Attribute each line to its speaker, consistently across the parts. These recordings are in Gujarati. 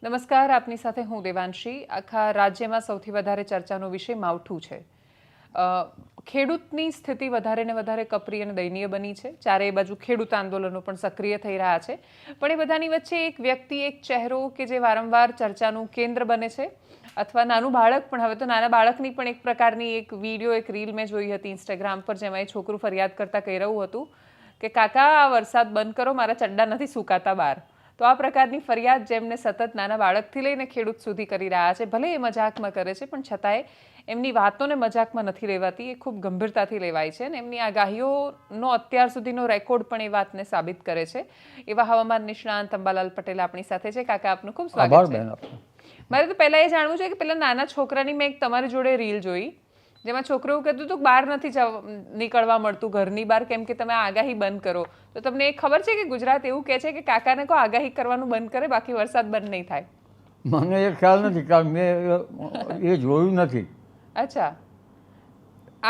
Speaker 1: નમસ્કાર, આપની સાથે હું દેવાંશી. આખા રાજ્યમાં સૌથી વધારે ચર્ચાનો વિષય માવઠું છે. ખેડૂતની સ્થિતિ વધારે ને વધારે કપરી અને દયનીય બની છે. ચારે બાજુ ખેડૂત આંદોલનો પણ સક્રિય થઈ રહ્યા છે. પણ એ બધાની વચ્ચે એક વ્યક્તિ, એક ચહેરો કે જે વારંવાર ચર્ચાનું કેન્દ્ર બને છે, અથવા નાનું બાળક પણ. હવે તો નાના બાળકની પણ એક પ્રકારની એક વિડીયો, એક રીલ મેં જોઈ હતી ઇન્સ્ટાગ્રામ પર, જેમાં એ છોકરું ફરિયાદ કરતા કહી રહ્યું હતું કે કાકા, આ વરસાદ બંધ કરો, મારા ચડ્ડા નથી સુકાતા બહાર. તો આ પ્રકારની ફરિયાદ જેમને સતત નાના બાળકથી લઈને ખેડૂત સુધી કરી રહ્યા છે. ભલે એ મજાકમાં કરે છે, પણ છતાંય એમની વાતોને મજાકમાં નથી લેવાતી, એ ખૂબ ગંભીરતાથી લેવાય છે. અને એમની આગાહીઓનો અત્યાર સુધીનો રેકોર્ડ પણ એ વાતને સાબિત કરે છે. એવા હવામાન નિષ્ણાંત અંબાલાલ પટેલ આપણી સાથે છે. કાકા, આપનું ખૂબ સ્વાગત છે. મારે તો પહેલાં એ જાણવું છે કે પેલા નાના છોકરાની મેં એક તમારી જોડે રીલ જોઈ, જેમાં છોકરો એવું કહેતું હતું કે બહાર નથી નીકળવા મળતું ઘરની બહાર, કેમ કે તમે આગાહી બંધ કરો. તો તમને એ ખબર છે કે ગુજરાત એવું કહે છે કે કાકાને કહો આગાહી કરવાનું બંધ કરે, બાકી વરસાદ બંધ નહીં થાય?
Speaker 2: મને એ ખ્યાલ નથી, કારણ મેં એ જોયું નથી.
Speaker 1: અચ્છા,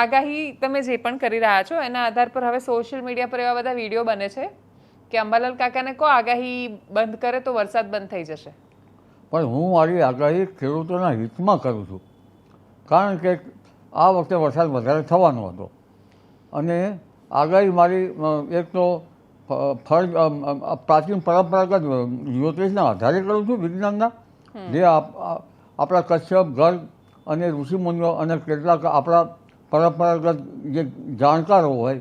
Speaker 1: આગાહી તમે જે પણ કરી રહ્યા છો એના આધાર પર હવે સોશિયલ મીડિયા પર એવા બધા વિડીયો બને છે કે અંબાલાલ કાકાને કહો આગાહી બંધ કરે તો વરસાદ બંધ થઈ જશે.
Speaker 2: પણ હું મારી આગાહી ખેડૂતોના હિતમાં કરું છું, કારણ કે આ વખતે વરસાદ વધારે થવાનો હતો. અને આગાહી મારી એક તો પ્રાચીન પરંપરાગત જ્યોતિષના આધારે કરું છું, વિજ્ઞાનના, જે આપણા કશ્યપ, ગર્ગ અને ઋષિમુનિઓ અને કેટલાક આપણા પરંપરાગત જે જાણકારો હોય,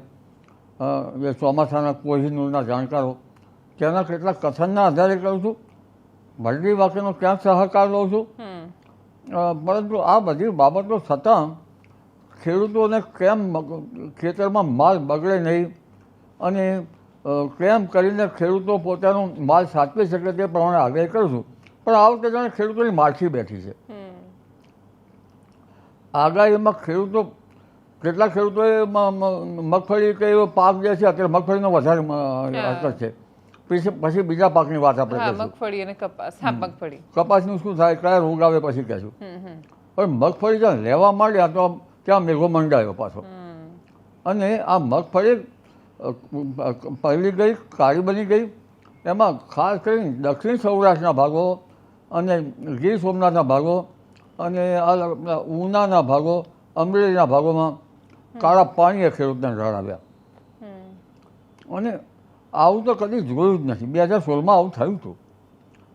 Speaker 2: જે ચોમાસાના કોહિનૂરના જાણકારો, તેના કેટલાક કથનના આધારે કરું છું. ભરતી વાક્યનો ક્યાંક સહકાર લઉં છું. પરંતુ આ બધી બાબતો છતાં ખેડૂતોને કેમ ખેતરમાં માલ બગડે નહીં અને કેમ કરીને ખેડૂતો પોતાનો માલ સાચવી શકે તે પ્રમાણે આગાહી કરું છું. પણ આ વખતે જાણે ખેડૂતોની માઠી બેઠી છે. આગાહીમાં ખેડૂતો, કેટલાક ખેડૂતોએ મગફળી કે એવો પાક જે છે, અત્યારે મગફળીનો વધારે અસર છે. પછી બીજા પાકની વાત આપણે કરીશું.
Speaker 1: મગફળી અને કપાસ. હા, મગફળી,
Speaker 2: કપાસનું શું થાય, કયા રોગ આવે પછી કહેશું. પણ મગફળી જ્યાં લેવા માંડ્યા તો ત્યાં મેઘો મંડાયો પાછો. અને આ મગફળી પલળી ગઈ, કાળી બની ગઈ. એમાં ખાસ કરીને દક્ષિણ સૌરાષ્ટ્રના ભાગો અને ગીર સોમનાથના ભાગો અને ઉનાના ભાગો, અમરેલીના ભાગોમાં કાળા પાણીએ ખેડૂતને રડાવ્યા. અને આવું તો કદી જોયું જ નથી. 2016માં આવું થયું હતું.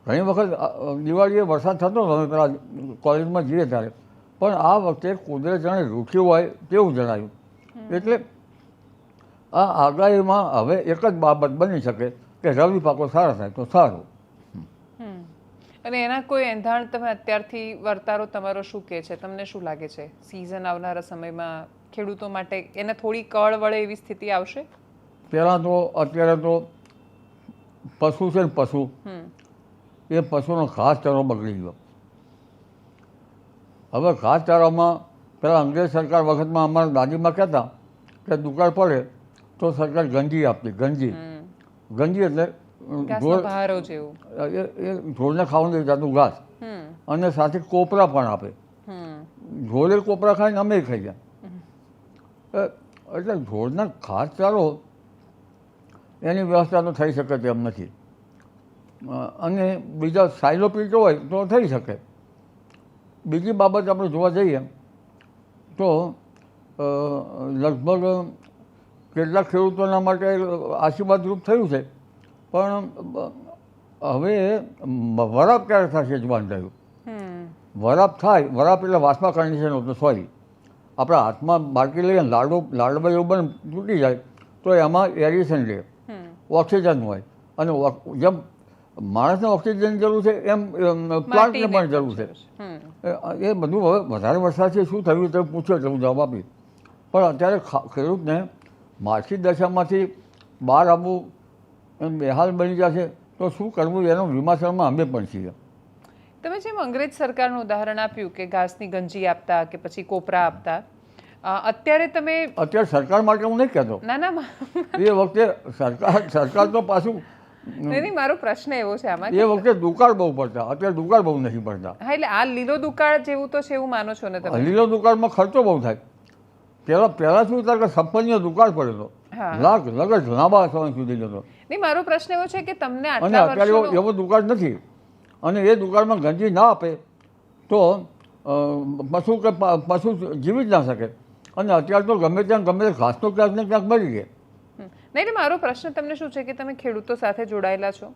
Speaker 2: ઘણી વખત દિવાળીએ વરસાદ થતો હતો પેલા કોલેજમાં જઈએ ત્યારે, પણ આ વખતે કુદરત જાણે રૂઠ્યું હોય તેવું જણાયું. એટલે આ આગાહીમાં હવે એક જ બાબત બની શકે કે રવિ પાકો સારા થાય તો સારું.
Speaker 1: અને એના કોઈ એંધાણ તમે અત્યારથી વર્તારો તમારો શું કહે છે? તમને શું લાગે છે સિઝન આવનારા સમયમાં ખેડૂતો માટે એને થોડી કળ વળે એવી સ્થિતિ આવશે?
Speaker 2: પહેલાં તો અત્યારે તો પશુ છે ને, પશુ, એ પશુનો ઘાસચારો બગડી ગયો. હવે ઘાસચારામાં પહેલાં અંગ્રેજ સરકાર વખતમાં અમારા દાદીમાં કહેતા કે દુકાળ પડે તો સરકાર ગંજી આપતી. ગંજી એટલે ઢોરને ખાવાનું દઈ જતું ઘાસ, અને સાથે કોપરા પણ આપે. ઢોરે કોપરા ખાઈને અમે ખાઈ ગયા. એટલે ઢોરના ઘાસચારો એની વ્યવસ્થા તો થઈ શકે તેમ નથી. અને બીજા સાયલો પીતો હોય તો થઈ શકે. બીજી બાબત આપણે જોવા જઈએ તો લગભગ કેટલાક ખેડૂતોના માટે આશીર્વાદરૂપ થયું છે. પણ હવે વરાપ ક્યારે થશે જવાન થયું. વરાપ થાય, વરાપ એટલે વાસમાં કન્ડિશન હોતું, સોરી, આપણા હાથમાં બાકી લઈએ લાડવા એવું બને તૂટી જાય તો એમાં એરિએશન રહે, ઓક્સિજન હોય. અને જેમ માણસને ઓક્સિજન જરૂર છે એમ પ્લાન્ટને પણ જરૂર છે. એ બધું હવે વધારે વરસાદથી શું થયું તે પૂછ્યો તો હું જવાબ આપીશ. પણ અત્યારે ખેડૂતને માછલી દશામાંથી બહાર આવવું એમ બેહાલ બની જશે તો શું કરવું, એનો વિમાસણમાં અમે પણ છીએ.
Speaker 1: તમે જેમ અંગ્રેજ સરકારનું ઉદાહરણ આપ્યું કે ઘાસની ગંજી આપતા કે પછી કોપરા આપતા, અત્યારે
Speaker 2: સરકાર માટે હું નહીં કહેતો.
Speaker 1: ના,
Speaker 2: એ વખતે સરકાર તો પાછું
Speaker 1: નહીં, મારો પ્રશ્ન એવો છે આમાં,
Speaker 2: એ વખતે દુકાળ બહુ પડતા, અત્યારે દુકાળ બહુ નથી પડતા.
Speaker 1: હા, એટલે આ લીલો દુકાળ જેવું તો છે એવું માનો છો ને તમે?
Speaker 2: લીલો દુકાળમાં ખર્ચો બહુ થાય. પહેલા શું થાય કે સંપન્નીય દુકાળ પડ્યો, લાંબા સમય સુધી જતો.
Speaker 1: નહીં, મારો પ્રશ્ન એવો છે કે તમને
Speaker 2: અને અત્યારે એવો દુકાળ નથી. અને એ દુકાળમાં ગંજી ના આપે તો પશુ જીવી જ ના શકે. અને અત્યારે તો ગમે ત્યાં ગમે ઘાસ તો ક્યાંક ને ક્યાંક મળી જાય.
Speaker 1: નહીં એટલે મારો પ્રશ્ન તમને શું છે કે તમે ખેડૂતો સાથે જોડાયેલા છો,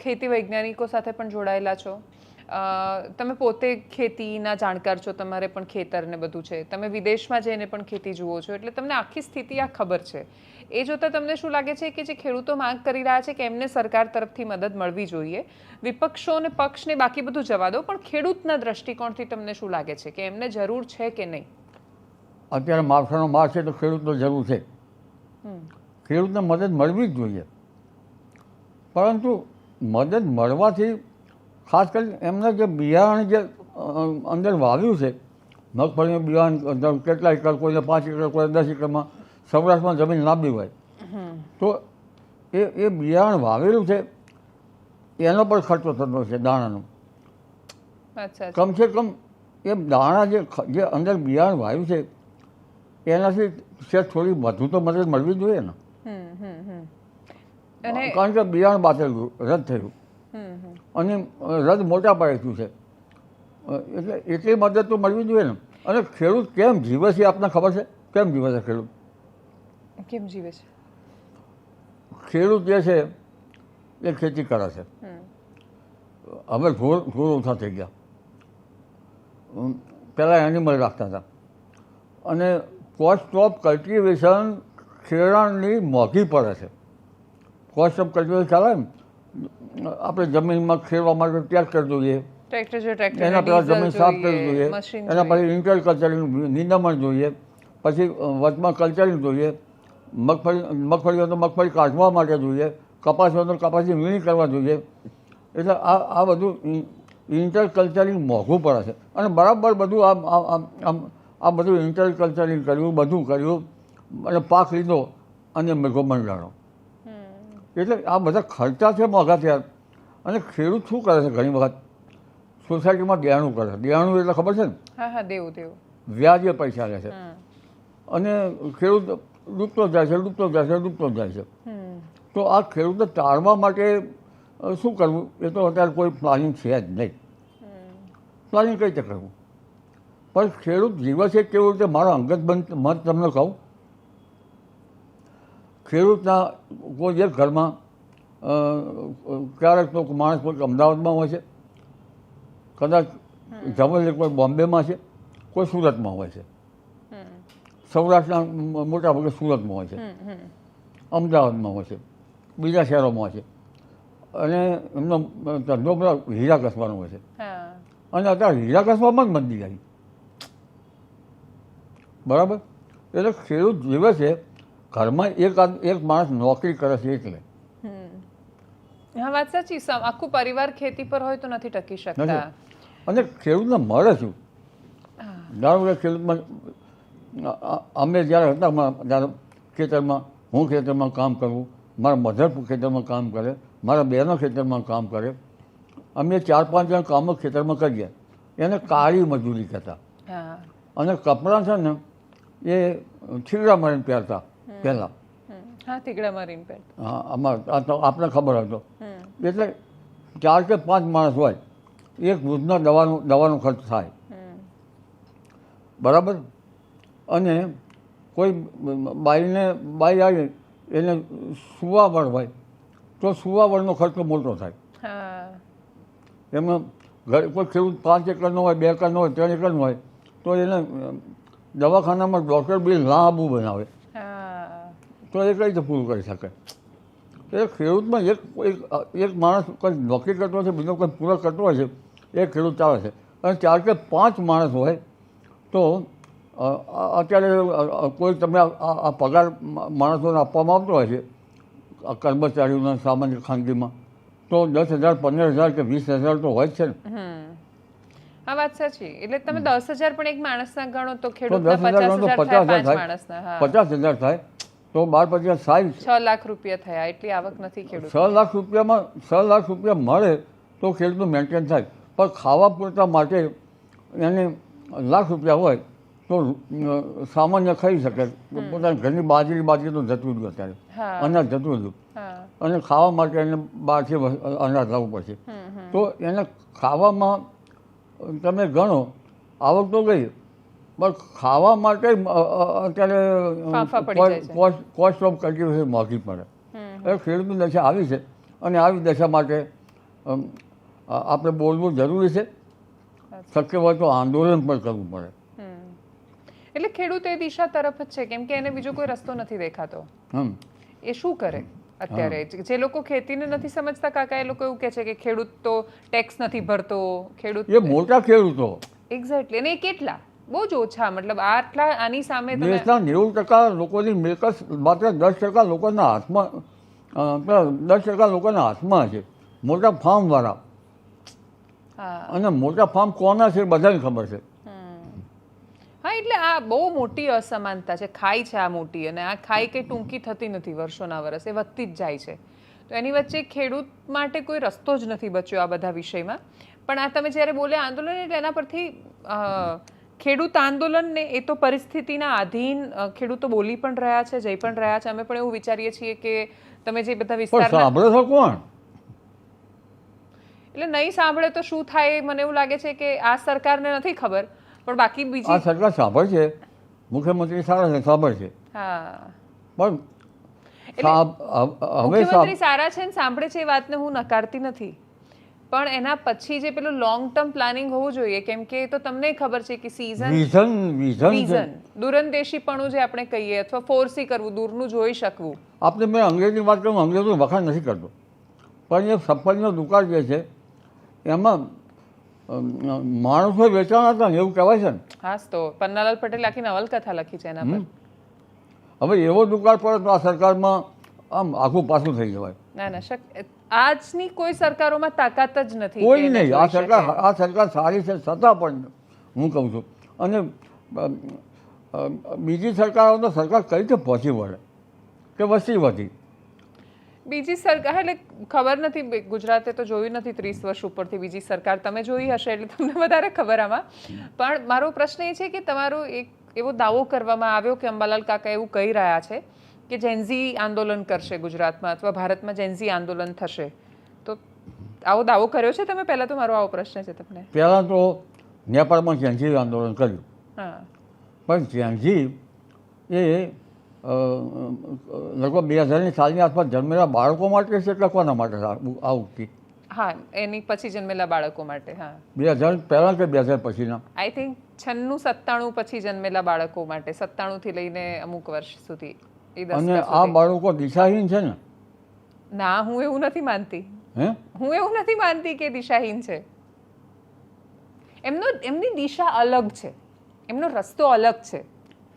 Speaker 1: ખેતી વૈજ્ઞાનિકો સાથે પણ જોડાયેલા છો, તમે પોતે ખેતીના જાણકાર છો, તમારે પણ ખેતર ને બધું છે, તમે વિદેશમાં જઈને પણ ખેતી જુઓ છો, એટલે તમને આખી સ્થિતિ આ ખબર છે. એ જોતાં તમને શું લાગે છે કે જે ખેડૂતો માંગ કરી રહ્યા છે કે એમને સરકાર તરફથી મદદ મળવી જોઈએ, વિપક્ષો અને પક્ષને બાકી બધું જવા દો, પણ ખેડૂતના દ્રષ્ટિકોણથી તમને શું લાગે છે કે એમને જરૂર છે કે નહીં?
Speaker 2: અત્યારે માવઠાનો માર છે તો ખેડૂતનો જરૂર છે. ખેડૂતને મદદ મળવી જ જોઈએ, પરંતુ મદદ મળવાથી ખાસ કરીને એમને જે બિયારણ જે અંદર વાવ્યું છે, મગફળીનું બિયારણ કેટલા એકર, કોઈને 5 એકર, કોઈને 10 એકરમાં, સૌરાષ્ટ્રમાં જમીન લાંબી હોય તો એ બિયારણ વાવેલું છે એનો પણ ખર્ચો થતો છે દાણાનો. કમસે કમ એ દાણા જે અંદર બિયારણ વાવ્યું છે એનાથી થોડી વધુ તો મદદ મળવી જોઈએ ને. કારણ કે બિયારણ બાતેલું રદ થયું અને રદ મોટા પાયે થયું છે, એટલે એટલી મદદ તો મળવી જોઈએ ને. અને ખેડૂત કેમ જીવે છે આપને ખબર છે? કેમ જીવે છે ખેડૂત?
Speaker 1: કેમ જીવે છે?
Speaker 2: ખેડૂત જે છે એ ખેતી કરે છે. હવે ઢોર ઓછા થઈ ગયા, પહેલાં એનિમલ રાખતા હતા, અને કોસ્ટ ઓફ કલ્ટિવેશન ખેડાણની મોંઘી પડે છે. કોસ્ટ ઓફ કલ્ટિવેશન ચાલે ને, આપણે જમીનમાં ખેડવા માટે ટ્રેક્ટર જોઈએ, એના પહેલાં જમીન સાફ કરવી જોઈએ, એના પછી ઇન્ટર કલ્ચરિંગ નિંદામણ જોઈએ, પછી વચમાં કલ્ચરિંગ જોઈએ, મગફળી હોય તો મગફળી કાઢવા માટે જોઈએ, કપાસ હોય તો કપાસની વીણી કરવા જોઈએ. એટલે આ બધું ઇન્ટર કલ્ચરિંગ મોંઘું પડે છે. અને બરાબર બધું આ બધું ઇન્ટર કલ્ચરિંગ કર્યું, બધું કર્યું અને પાક લીધો અને મેઘો મંડાણો. એટલે આ બધા ખર્ચા છે મોંઘા થયા. અને ખેડૂત શું કરે છે? ઘણી વખત સોસાયટીમાં દેણું કરે છે. દેણું એટલે ખબર છે ને? વ્યાજે પૈસા લે છે અને ખેડૂત ડૂબતો જાય છે, ડૂબતો જાય છે, ડૂબતો જાય છે. તો આ ખેડૂતને ટાળવા માટે શું કરવું? એ તો અત્યારે કોઈ પ્લાનિંગ છે જ નહીં. પ્લાનિંગ કઈ રીતે કરવું? પણ ખેડૂત જીવે છે કેવું રીતે? મારો અંગત મત તમને કહું, ખેડૂતના કોઈ એક ઘરમાં ક્યારેક તો માણસ કોઈ અમદાવાદમાં હોય છે, કદાચ જમલે કોઈ બોમ્બેમાં છે, કોઈ સુરતમાં હોય છે. સૌરાષ્ટ્રના મોટા ભાગે સુરતમાં હોય છે, અમદાવાદમાં હોય છે, બીજા શહેરોમાં હોય છે, અને એમનો ધંધો બધા હીરા ઘસવાનો હોય છે. અને અત્યારે હીરા ઘસવામાં જ મંદી આવી, બરાબર? એટલે ખેડૂત જીવે છે, ઘરમાં એક માણસ નોકરી કરે છે એટલે.
Speaker 1: હા, વાત સાચી. આખું પરિવાર ખેતી પર હોય તો નથી ટકી શકતા.
Speaker 2: અને ખેડૂતને મળે શું? ધારો કે ખેડૂતમાં અમે જ્યારે હતા ત્યારે ખેતરમાં, હું ખેતરમાં કામ કરું, મારા મધર ખેતરમાં કામ કરે, મારા બહેનો ખેતરમાં કામ કરે, અમે 4-5 જણ કામો ખેતરમાં કરીએ, એને કાળી મજૂરી કહેતા. અને કપડાં છે ને એ થીગડા મારીને પહેરતા પહેલાં. હા, આપણે ખબર હતો. એટલે 4 કે 5 માણસ હોય, એક વૃદ્ધના દવાનો ખર્ચ થાય, બરાબર? અને કોઈ બાઈ આવી એને સુવાવડ હોય તો સુવાવડનો ખર્ચો મોટો થાય. એમાં કોઈ ખેડૂત 5 એકરનો હોય, 2 એકરનો હોય, 3 એકરનો હોય તો એને દવાખાનામાં ડૉક્ટર બિલ લાંબુ બનાવે તો એ કઈ રીતે પૂરું કરી શકે? એ ખેડૂતમાં એક માણસ કોઈ નોકરી કરતો હોય છે, બીજો કોઈ પૂરો કરતો હોય છે, એ ખેડૂત ચાલે છે. અને 4 કે 5 માણસ હોય તો અત્યારે કોઈ તમે આ પગાર માણસોને આપવામાં આવતો હોય છે કર્મચારીઓના સામાન્ય ખાનગીમાં, તો 10,000, 15,000 કે 20,000 તો હોય જ છે ને.
Speaker 1: હા, વાત સાચી. એટલે તમે 10,000 પણ એક માણસના ગણો તો ખેડૂતના 50,000 થાય,
Speaker 2: 50,000 થાય તો 12-50 થાય,
Speaker 1: 6 લાખ રૂપિયા થયા. એટલી આવક નથી ખેડૂત.
Speaker 2: 6 લાખ રૂપિયામાં 6 લાખ રૂપિયા મળે તો ખેડૂતનું મેન્ટેન થાય. પણ ખાવા પૂરતા માટે એને લાખ રૂપિયા હોય તો સામાન્ય ખાઈ શકે. પોતાની ઘરની બાજરી તો જતું રહ્યું અત્યારે,
Speaker 1: હા
Speaker 2: અનાજ જતું રહ્યું,
Speaker 1: હા
Speaker 2: અને ખાવા માટે એને બહારથી અનાજ લાવવું પડશે. તો એને ખાવામાં તમે ગણો આવક તો ગઈ, પણ ખાવા માટે
Speaker 1: ફાંફા પડી જાય છે.
Speaker 2: અત્યારે કોસ્ટ ઓફ કલ્ટિવેશન મોંઘી પડે. એ ખેડૂતની દશા આવી છે, અને આવી દશા માટે આપણે બોલવું જરૂરી છે. શક્ય હોય તો આંદોલન પણ કરવું પડે.
Speaker 1: એટલે ખેડૂત એ દિશા તરફ જ છે, કેમ કે એને બીજો કોઈ રસ્તો નથી દેખાતો. એ શું કરે અત્યારે? જે લોકો ખેતીને નથી સમજતા કાકા, એ લોકો એવું કહે છે કે ખેડૂત તો ટેક્સ નથી ભરતો, ખેડૂત
Speaker 2: એ મોટા ખેડૂતો
Speaker 1: એક્ઝેક્ટલી. અને એ કેટલા? બહુ જ ઓછા. મતલબ આટલા આની સામે તમે
Speaker 2: દેશના 90% લોકોની મિલકત માત્ર 10% લોકોના હાથમાં 10% લોકોના હાથમાં છે, મોટા ફાર્મવાળા.
Speaker 1: હા
Speaker 2: અને મોટા ફાર્મ કોના છે બધાને ખબર છે.
Speaker 1: હા, એટલે આ બહુ મોટી અસમાનતા છે. ખાઈ છે આ મોટી, અને આ ખાઈ કંઈ ટૂંકી થતી નથી વર્ષોના વર્ષ, એ વધતી જ જાય છે. તો એની વચ્ચે ખેડૂત માટે કોઈ રસ્તો જ નથી બચ્યો આ બધા વિષયમાં. પણ આ તમે જ્યારે બોલે આંદોલન, એટલે એના પરથી ખેડૂત આંદોલનને એ તો પરિસ્થિતિના આધીન ખેડૂતો બોલી પણ રહ્યા છે, જઈ પણ રહ્યા છે. અમે પણ એવું વિચારીએ છીએ કે તમે જે બધા વિસ્તારના
Speaker 2: સાંભળે છે કોણ?
Speaker 1: એટલે નહીં સાંભળે તો શું થાય? મને એવું લાગે છે કે આ સરકારને નથી ખબર, પણ બાકી
Speaker 2: આ
Speaker 1: બીજી
Speaker 2: સરકાર સાંભળ છે, મુખ્યમંત્રી સારા છે, સાંભળ છે,
Speaker 1: હા
Speaker 2: પણ હવે
Speaker 1: મુખ્યમંત્રી સારા છે ને સાંભળે છે, એ વાતને હું નકારતી નથી. પણ એના પછી જે પેલું લોંગ ટર્મ પ્લાનિંગ હોવું જોઈએ, કેમ કે એ તો તમને ખબર છે કે વિઝન દૂરંદેશીપણું જે આપણે કહીએ, અથવા ફોર્સી કરવું, દૂરનું જોઈ શકવું.
Speaker 2: આપણે મેં અંગ્રેજી વાત કરું, અંગ્રેજોનું વખાણ નથી કરતો, પણ એ સફળનો દુકાળ જે છે એમાં માણસો વેચાણ હતા ને એવું કહેવાય છે ને.
Speaker 1: હાસ તો પન્નાલાલ પટેલ આખી નવલકથા લખી છે એના પર.
Speaker 2: હવે એવો દુકાળ પડે તો આ સરકારમાં આમ આખું પાછું થઈ જવાય.
Speaker 1: ના ના, આજની કોઈ સરકારોમાં તાકાત જ નથી.
Speaker 2: કોઈ નહીં. આ સરકાર સારી છે છતાં પણ હું કહું છું. અને બીજી સરકારો તો સરકાર કઈ રીતે પહોંચી વળે કે વસ્તી વધી.
Speaker 1: બીજી સરકાર એટલે ખબર નથી, ગુજરાતે તો જોયું નથી 30 વર્ષ ઉપરથી. બીજી સરકાર તમે જોઈ હશે એટલે તમને વધારે ખબર આમાં. પણ મારો પ્રશ્ન એ છે કે તમારો એક એવો દાવો કરવામાં આવ્યો કે અંબાલાલ કાકા એવું કહી રહ્યા છે કે જેન્ઝી આંદોલન કરશે ગુજરાતમાં, અથવા ભારતમાં જેન્ઝી આંદોલન થશે. તો આવો દાવો કર્યો છે તમે? પહેલા તો મારો આવો પ્રશ્ન છે તમને.
Speaker 2: પહેલાં તો નેપાળમાં જેન્ઝી આંદોલન કર્યું,
Speaker 1: હા,
Speaker 2: પણ જેન્ઝી એ લગભગ 2000ની સાલની આસપાસ જન્મેલા બાળકો માટે છે કે કોના માટે આ ઉક્તિ?
Speaker 1: હા, એની પછી જન્મેલા બાળકો માટે. હા,
Speaker 2: 2000 પહેલાં કે 2000 પછીના?
Speaker 1: આઈ થિંક 96-97 પછી જન્મેલા બાળકો માટે, 97 થી લઈને અમુક વર્ષ સુધી.
Speaker 2: અને આ બાળકો દિશાહીન છે ને?
Speaker 1: ના, હું એવું નથી માનતી. હું એવું નથી માનતી કે દિશાહીન છે. એમની દિશા અલગ છે, એમનો રસ્તો અલગ છે.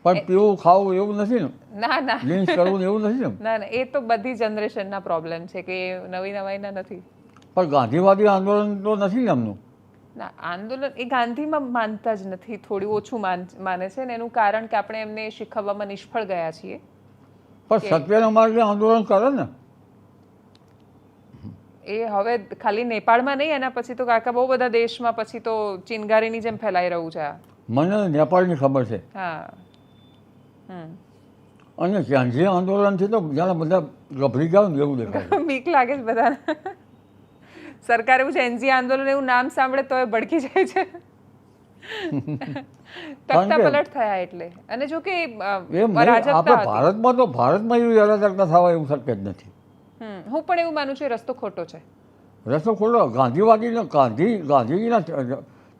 Speaker 2: પણ પીવું ખાવું એવું નથી ને?
Speaker 1: ના ના,
Speaker 2: લિંચ કરવું એવું નથી ને?
Speaker 1: ના ના, એ તો બધી જનરેશનના પ્રોબ્લેમ છે, કે નવી નવાઈના નથી.
Speaker 2: પણ ગાંધીવાદી આંદોલન તો નથી ને એમનું?
Speaker 1: ના, આંદોલન એ ગાંધીમાં માનતા જ નથી, થોડી ઓછું માને છે, ને એનું કારણ કે આપણે એમને શીખવવામાં નિષ્ફળ ગયા છીએ.
Speaker 2: પણ સત્યના માર્ગે આંદોલન કરે ને
Speaker 1: એ હવે ખાલી નેપાળમાં નહીં, એના પછી તો કાકા બહુ બધા દેશમાં પછી તો ચિનગારીની જેમ ફેલાઈ રહ્યું છે.
Speaker 2: મને નેપાળની ખબર છે.
Speaker 1: હા.
Speaker 2: અને જેન્ઝી આંદોલનથી તો જાણે બધા ગભરી જાવ ને એવું દેખાય.
Speaker 1: બીક લાગે છે બધાને. સરકાર એવું જેન્ઝી આંદોલન એવું નામ સાંભળે તો એ ભડકી જાય છે. તખ્તા પલટ થયા એટલે. અને જો કે
Speaker 2: ભારતમાં એવી અરાજકતા થવા એવું શક્ય જ નથી.
Speaker 1: હું પણ એવું માનું છું એ રસ્તો ખોટો છે.
Speaker 2: રસ્તો ખોટો. ગાંધીજીના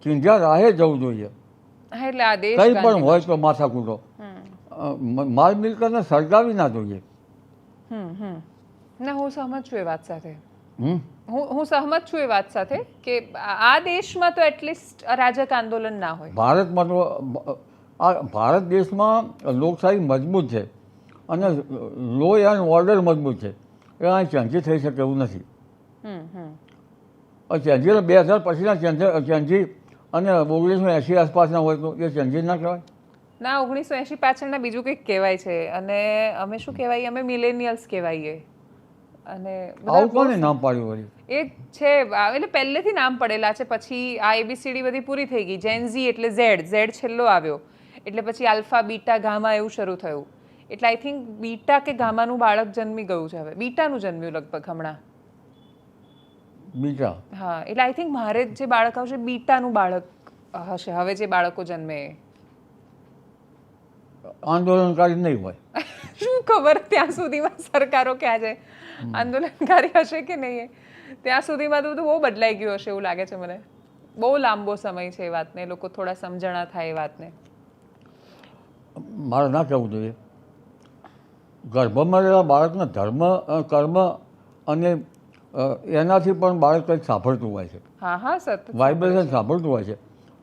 Speaker 2: ચિંધ્યા રાહે જવું જોઈએ.
Speaker 1: એટલે આ દેશ
Speaker 2: કંઈ પણ હોય તો માથાકૂટો, માલ મિલકતને સળગાવી ના જોઈએ.
Speaker 1: ના, હું સહમત છું એ વાત સાથે. હું સહમત છું એ વાત સાથે કે આ દેશમાં તો એટલીસ્ટ અરાજક આંદોલન ના હોય.
Speaker 2: ભારતમાં તો ભારત દેશમાં લોકશાહી મજબૂત છે અને લો એન્ડ ઓર્ડર મજબૂત છે. એ આ ચેન્જી થઈ શકે એવું નથી. ચેન્જી 2000 પછીના ચેન્જી અને 1980 આસપાસના હોય તો એ ચેન્જી ના કહેવાય?
Speaker 1: ના, 1980 પાછળના બીજું કંઈક કહેવાય છે. અને અમે શું કહેવાય? અમે મિલેનિયલ્સ કહેવાઈએ. અને
Speaker 2: આવું કોને નામ પાડ્યું વળી?
Speaker 1: એ છે એટલે પહેલેથી નામ પડેલા છે, પછી આ ABCD બધી પૂરી થઈ ગઈ. જેન ઝી એટલે ઝેડ છેલ્લો આવ્યો, એટલે પછી આલ્ફા બીટા ગામા એવું શરૂ થયું. એટલે આઈ થિંક બીટા કે ગામાનું બાળક જન્મી ગયું છે હવે. બીટાનું જન્મ્યું લગભગ હમણાં.
Speaker 2: બીજા
Speaker 1: હા, એટલે આઈ થિંક મારે જે બાળક આવશે બીટાનું બાળક હશે હવે જે બાળકો જન્મે એ.
Speaker 2: આંદોલનકારી નહીં હોય.
Speaker 1: શું ખબર ત્યાં સુધીમાં સરકારો ક્યાં છે, આંદોલનકારી હશે કે નહીં. ત્યાં સુધીમાં તો બધું બહુ બદલાઈ ગયું હશે એવું લાગે છે મને. બહુ લાંબો સમય છે એ વાતને, લોકો થોડા સમજણા થાય એ વાતને.
Speaker 2: મારે ના કહેવું જોઈએ. ગર્ભમાં રહેલા બાળકના ધર્મ કર્મ અને એનાથી પણ બાળક કંઈક સાંભળતું હોય છે.
Speaker 1: હા હા સત
Speaker 2: વાઇબ્રેશન સાંભળતું હોય છે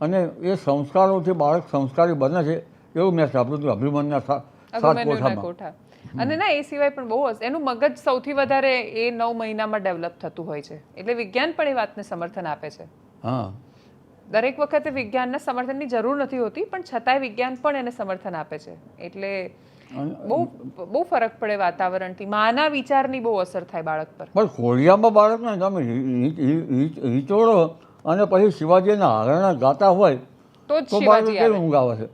Speaker 2: અને એ સંસ્કારોથી બાળક સંસ્કારી બને છે એવું મેં સાંભળ્યું અભિમન્યુના સાત
Speaker 1: અભિમન્યુના
Speaker 2: કોઠામાં.
Speaker 1: કોઠા. અને ના એ સિવાય પણ બહુ એનું મગજ સૌથી વધારે એ 9 મહિનામાં ડેવલપ થતું હોય છે. એટલે વિજ્ઞાન પણ એ વાતને સમર્થન આપે છે.
Speaker 2: હા,
Speaker 1: દરેક વખતે વિજ્ઞાનના સમર્થનની જરૂર નથી હોતી, પણ છતાંય વિજ્ઞાન પણ એને સમર્થન આપે છે. એટલે બહુ બહુ ફરક પડે વાતાવરણથી. માના વિચારની બહુ અસર થાય બાળક પર.
Speaker 2: પણ ખોડિયામાં બાળકને તમે હિચોડો અને પછી શિવાજીના હારણા ગાતા હોય
Speaker 1: તો જ
Speaker 2: તો બાળક
Speaker 1: શિવાજી
Speaker 2: કેવું
Speaker 1: આવે.
Speaker 2: ઊંઘ આવે છે.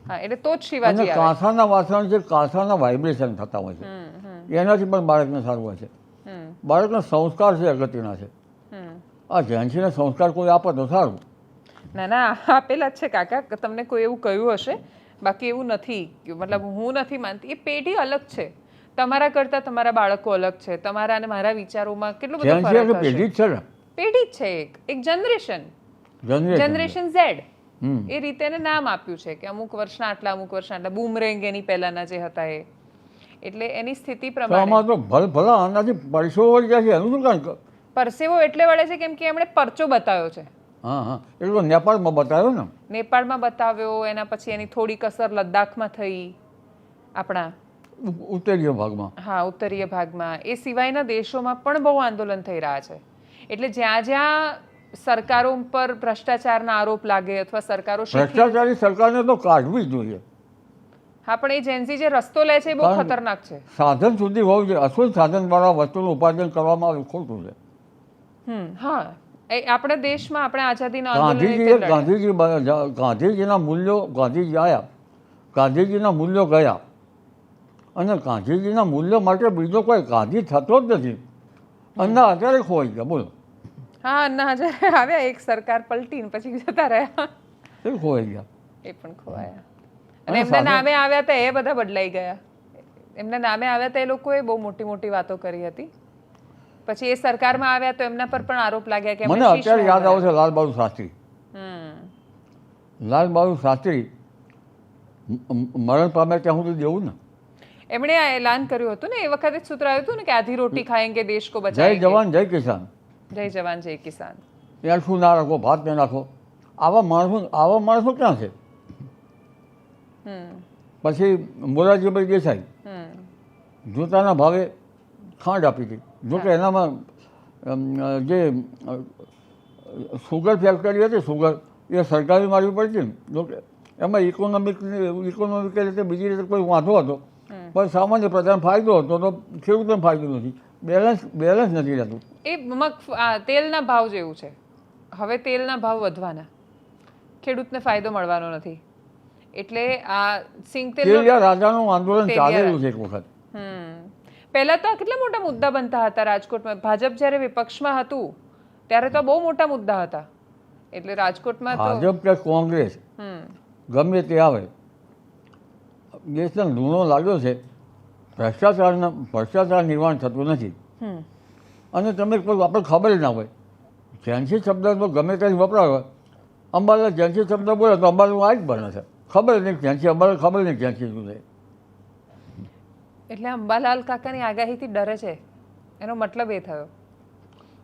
Speaker 1: હા, એટલે તો જ
Speaker 2: અને
Speaker 1: શિવાજી આવે.
Speaker 2: કાંસાના વાસણ છે, કાંસાના વાઇબ્રેશન થતા હોય છે, એનાથી પણ બાળકને સારું હોય છે. બાળકના સંસ્કાર છે અગત્યના છે. આ ઝાંસીના સંસ્કાર કોઈ આપે તો સારું.
Speaker 1: ના ના આપેલા જ છે કાકા. તમને કોઈ એવું કહ્યું હશે, બાકી એવું નથી. મતલબ હું નથી માનતી. એ પેઢી અલગ છે. તમારા કરતાં તમારા બાળકો અલગ છે. તમારા અને મારા વિચારોમાં કેટલો બધો
Speaker 2: ઝાંસી
Speaker 1: ફરક
Speaker 2: એટલે
Speaker 1: હશે.
Speaker 2: પેઢી જ છે ને,
Speaker 1: પેઢી જ છે. એક જનરેશન, જનરેશન ઝેડ એ રીતે એને નામ આપ્યું છે કે અમુક વર્ષના આટલા, અમુક વર્ષના આટલા. બૂમરેંગ એની પહેલાના જે હતા એ. એટલે એની સ્થિતિ
Speaker 2: તો
Speaker 1: પ્રમાણે.
Speaker 2: આમાં તો ભલા આનાથી પરસો વળી જાય છે એનું શું કારણ?
Speaker 1: પરસેવો એટલે વળે છે કેમ કે એમણે પરચો બતાવ્યો છે.
Speaker 2: હા હા, એટલે તો નેપાળમાં બતાવ્યો ને.
Speaker 1: નેપાળમાં બતાવ્યો, એના પછી એની થોડી કસર લદ્દાખમાં થઈ, આપણા
Speaker 2: ઉત્તરીય ભાગમાં.
Speaker 1: હા ઉત્તરીય ભાગમાં. એ સિવાયના દેશોમાં પણ બહુ આંદોલન થઈ રહ્યા છે. એટલે જ્યાં જ્યાં સરકારો પર ભ્રષ્ટાચારના આરોપ લાગે અથવા સરકારો
Speaker 2: ભ્રષ્ટાચારી સરકારને તો કાઢવી જ જોઈએ.
Speaker 1: હા, પણ એ જેન્સી જે રસ્તો લે છે એ બહુ ખતરનાક છે.
Speaker 2: સાધન સુધી હોવું જોઈએ. અસલ સાધનવાળા વસ્તુનું ઉપાર્જન કરવામાં આવે ખોટું છે.
Speaker 1: હા, એ આપણા દેશમાં આપણે આઝાદીના
Speaker 2: ગાંધીજીના મૂલ્યો, ગાંધીજી આવ્યા, ગાંધીજીના મૂલ્યો ગયા અને ગાંધીજીના મૂલ્યો માટે બીજો કોઈ ગાંધી થતો જ નથી. અન્ના અત્યારે ખોવાઈ ગયા. બોલો.
Speaker 1: હા, અન્ના હજારે આવ્યા, એક સરકાર પલટીને પછી જતા રહ્યા.
Speaker 2: એ ખોવાઈ ગયા.
Speaker 1: એ પણ ખોવાયા. અને એમના નામે આવ્યા હતા એ બધા બદલાઈ ગયા. એમના નામે આવ્યા હતા એ લોકોએ બહુ મોટી મોટી વાતો કરી હતી. પછી એ સરકારમાં આવ્યા તો એમના પર પણ આરોપ લાગ્યા કે
Speaker 2: મને અત્યારે યાદ આવે છે લાલ બહાદુર શાસ્ત્રી. લાલ બહાદુર શાસ્ત્રી મરણ પામે ત્યાં સુધી દેવું ને.
Speaker 1: એમણે આ એલાન કર્યું હતું ને એ વખતે જ સૂત્ર આવ્યું હતું ને કે આધી રોટી ખાएंगे દેશ કો
Speaker 2: જય
Speaker 1: બચાएंगे.
Speaker 2: જવાન જય કિસાન.
Speaker 1: જય જવાન જય કિસાન.
Speaker 2: એલસું ના રાખો, ભાત ને નાખો. આવા માણસો ક્યાં છે? પછી મોરારજીભાઈ દેસાઈ જૂતાના ભાવે ખાંડ આપી હતી. જોકે એનામાં જે સુગર ફેક્ટરી હતી, સુગર એ સરકારી મારવી પડતી ને. જોકે એમાં ઇકોનોમિક રીતે બીજી રીતે કોઈ વાંધો હતો, પણ સામાન્ય પ્રજાને ફાયદો હતો તો ખેડૂતોને ફાયદો નથી. બેલેન્સ નથી રહેતું.
Speaker 1: એ તેલના ભાવ જેવું છે. હવે તેલના ભાવ વધવાના, ખેડૂતને ફાયદો મળવાનો નથી. એટલે આ સિંગતેલ
Speaker 2: રાજાનું આંદોલન ચાલેલું છે એક વખત.
Speaker 1: પહેલા તો કેટલા મોટા મુદ્દા બનતા હતા રાજકોટમાં. ભાજપ જ્યારે વિપક્ષમાં હતું ત્યારે તો બહુ મોટા મુદ્દા હતા. એટલે રાજકોટમાં તો
Speaker 2: ભાજપ કે કોંગ્રેસ ગમે તે આવે, દેશને લૂણો લાગ્યો છે. ભ્રષ્ટાચાર નિર્માણ થતું નથી. અને તમે કોઈ આપણે ખબર જ ના હોય. ઝાંસી શબ્દ તો ગમે ત્યાં વપરાય. અંબાલાલ ઝાંસી શબ્દ બોલે તો અંબાલાલ આ જ બને છે. ખબર નહીં ઝાંસી, અંબાલાલ ખબર નહીં ઝાંસી શું છે.
Speaker 1: એટલે અંબાલાલ કાકાની આગાહીથી ડરે છે. એનો મતલબ એ થયો